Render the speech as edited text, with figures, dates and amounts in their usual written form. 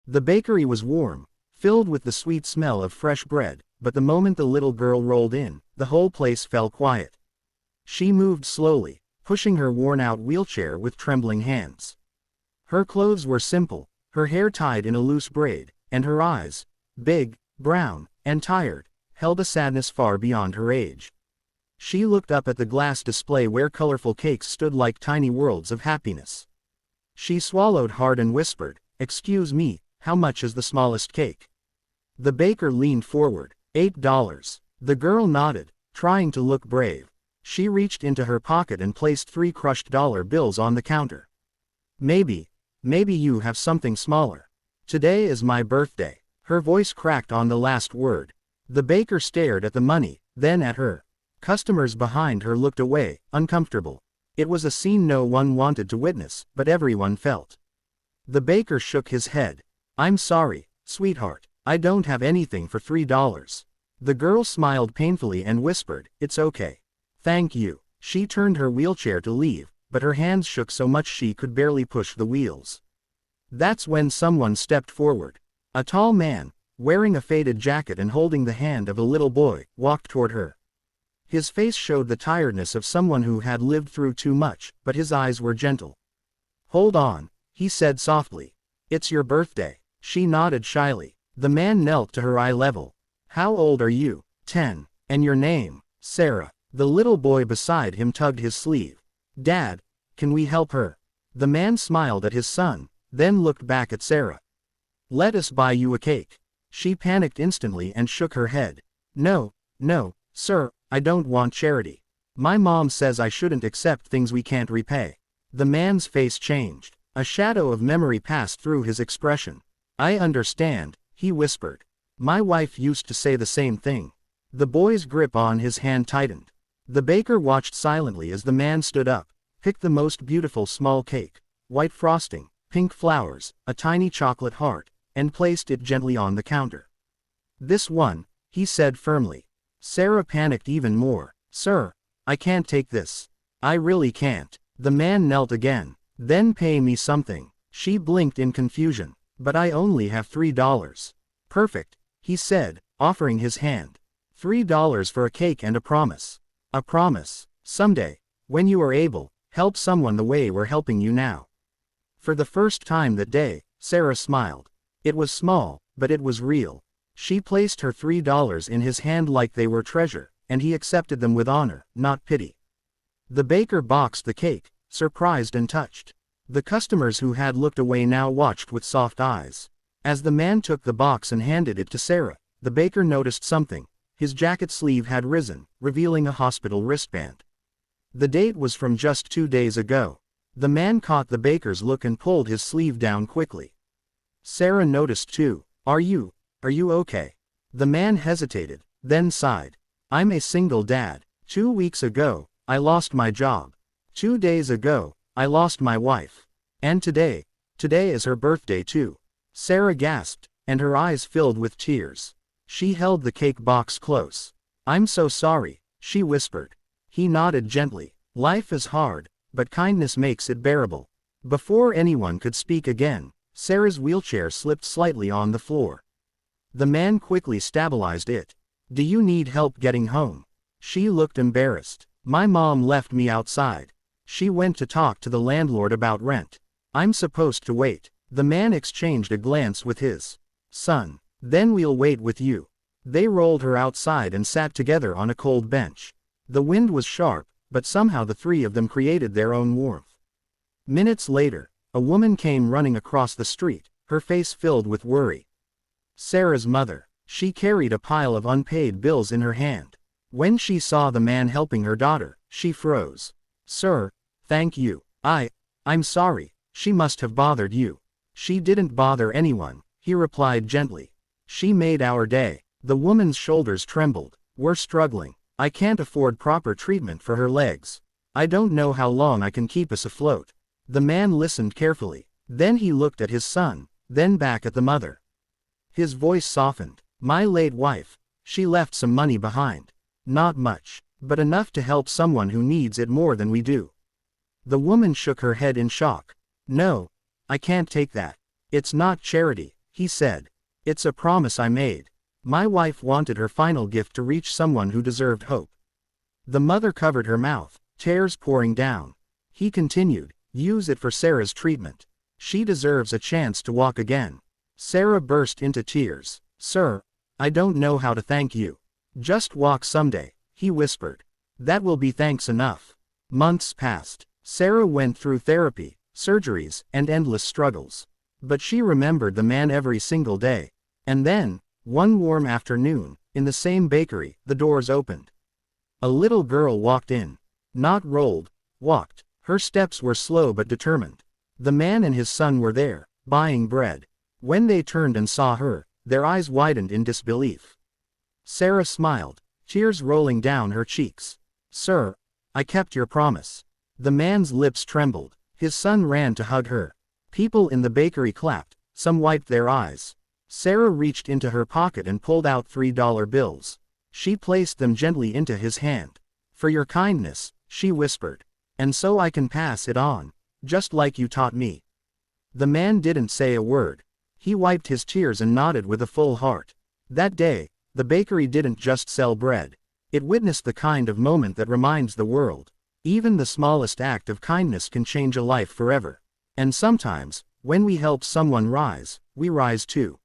The bakery was warm, filled with the sweet smell of fresh bread, but the moment the little girl rolled in, the whole place fell quiet. She moved slowly, pushing her worn-out wheelchair with trembling hands. Her clothes were simple, her hair tied in a loose braid, and her eyes, big, brown, and tired, held a sadness far beyond her age. She looked up at the glass display where colorful cakes stood like tiny worlds of happiness. She swallowed hard and whispered, "Excuse me, how much is the smallest cake?" The baker leaned forward. $8. The girl nodded, trying to look brave. She reached into her pocket and placed 3 crushed dollar bills on the counter. Maybe you have something smaller. Today is my birthday." Her voice cracked on the last word. The baker stared at the money, then at her. Customers behind her looked away, uncomfortable. It was a scene no one wanted to witness, but everyone felt. The baker shook his head. "I'm sorry, sweetheart. I don't have anything for $3. The girl smiled painfully and whispered, "It's okay. Thank you." She turned her wheelchair to leave, but her hands shook so much she could barely push the wheels. That's when someone stepped forward. A tall man, wearing a faded jacket and holding the hand of a little boy, walked toward her. His face showed the tiredness of someone who had lived through too much, but his eyes were gentle. "Hold on," he said softly. "It's your birthday." She nodded shyly. The man knelt to her eye level. "How old are you?" 10. "And your name?" "Sarah." The little boy beside him tugged his sleeve. "Dad, can we help her?" The man smiled at his son, then looked back at Sarah. "Let us buy you a cake." She panicked instantly and shook her head. No, sir, I don't want charity. My mom says I shouldn't accept things we can't repay." The man's face changed. A shadow of memory passed through his expression. "I understand," he whispered. "My wife used to say the same thing." The boy's grip on his hand tightened. The baker watched silently as the man stood up, picked the most beautiful small cake, white frosting, pink flowers, a tiny chocolate heart, and placed it gently on the counter. "This one," he said firmly. Sarah panicked even more. "Sir, I can't take this. I really can't." The man knelt again. "Then pay me something." She blinked in confusion. "But I only have $3. "Perfect," he said, offering his hand. $3 for a cake and a promise. A promise. Someday, when you are able, help someone the way we're helping you now. For the first time that day, Sarah smiled. It was small, but it was real. She placed her $3 in his hand like they were treasure, and he accepted them with honor, not pity. The baker boxed the cake, surprised and touched. The customers who had looked away now watched with soft eyes. As the man took the box and handed it to Sarah, the baker noticed something. His jacket sleeve had risen, revealing a hospital wristband. The date was from just 2 days ago. The man caught the baker's look and pulled his sleeve down quickly. Sarah noticed too. Are you okay?" The man hesitated, then sighed. "I'm a single dad. 2 weeks ago, I lost my job. 2 days ago, I lost my wife. And today is her birthday too." Sarah gasped, and her eyes filled with tears. She held the cake box close. "I'm so sorry," she whispered. He nodded gently. "Life is hard, but kindness makes it bearable." Before anyone could speak again, Sarah's wheelchair slipped slightly on the floor. The man quickly stabilized it. "Do you need help getting home?" She looked embarrassed. "My mom left me outside. She went to talk to the landlord about rent. I'm supposed to wait." The man exchanged a glance with his son. "Then we'll wait with you." They rolled her outside and sat together on a cold bench. The wind was sharp, but somehow the 3 of them created their own warmth. Minutes later, a woman came running across the street, her face filled with worry. Sarah's mother. She carried a pile of unpaid bills in her hand. When she saw the man helping her daughter, she froze. "Sir, thank you. I'm sorry, she must have bothered you." "She didn't bother anyone," he replied gently. "She made our day." The woman's shoulders trembled. "We're struggling. I can't afford proper treatment for her legs. I don't know how long I can keep us afloat." The man listened carefully. Then he looked at his son, then back at the mother. His voice softened. "My late wife, she left some money behind. Not much, but enough to help someone who needs it more than we do." The woman shook her head in shock. "No, I can't take that. It's not charity," he said. It's a promise I made. My wife wanted her final gift to reach someone who deserved hope. The mother covered her mouth, tears pouring down. He continued, use it for Sarah's treatment. She deserves a chance to walk again. Sarah burst into tears. Sir, I don't know how to thank you. Just walk someday, he whispered. That will be thanks enough. Months passed. Sarah went through therapy, surgeries, and endless struggles. But she remembered the man every single day. And then, one warm afternoon, in the same bakery, the doors opened. A little girl walked in. Not rolled, walked. Her steps were slow but determined. The man and his son were there, buying bread. When they turned and saw her, their eyes widened in disbelief. Sarah smiled, tears rolling down her cheeks. Sir, I kept your promise. The man's lips trembled. His son ran to hug her. People in the bakery clapped, some wiped their eyes. Sarah reached into her pocket and pulled out $3 bills. She placed them gently into his hand. For your kindness, she whispered. And so I can pass it on, just like you taught me. The man didn't say a word. He wiped his tears and nodded with a full heart. That day, the bakery didn't just sell bread. It witnessed the kind of moment that reminds the world. Even the smallest act of kindness can change a life forever. And sometimes, when we help someone rise, we rise too.